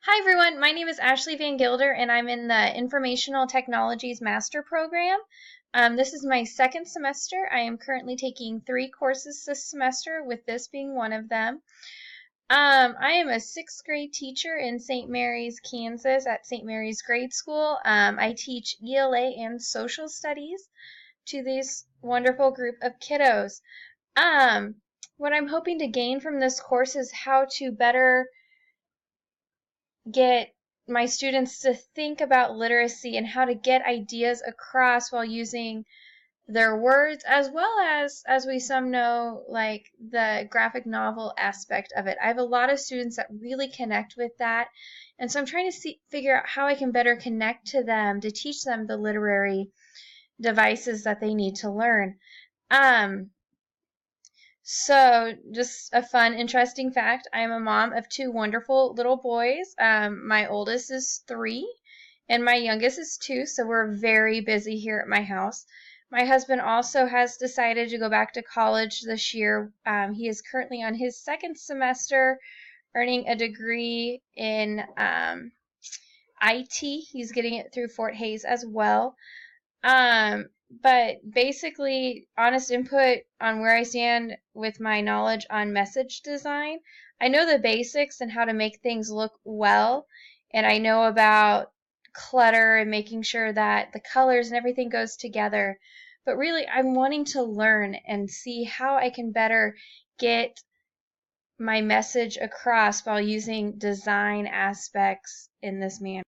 Hi everyone, my name is Ashley Van Gilder and I'm in the Informational Technologies Master Program. This is my second semester. I am currently taking 3 courses this semester, with this being one of them. I am a 6th grade teacher in St. Mary's, Kansas at St. Mary's Grade School. I teach ELA and social studies to this wonderful group of kiddos. Um, what I'm hoping to gain from this course is how to better get my students to think about literacy and how to get ideas across while using their words, as well as we some know, like the graphic novel aspect of it. I have a lot of students that really connect with that, and so I'm trying to figure out how I can better connect to them to teach them the literary devices that they need to learn. So, just a fun, interesting fact, I am a mom of 2 wonderful little boys. My oldest is 3, and my youngest is 2, so we're very busy here at my house. My husband also has decided to go back to college this year. He is currently on his second semester, earning a degree in IT. He's getting it through Fort Hays as well. But basically, honest input on where I stand with my knowledge on message design. I know the basics and how to make things look well, and I know about clutter and making sure that the colors and everything goes together. But really, I'm wanting to learn and see how I can better get my message across while using design aspects in this manner.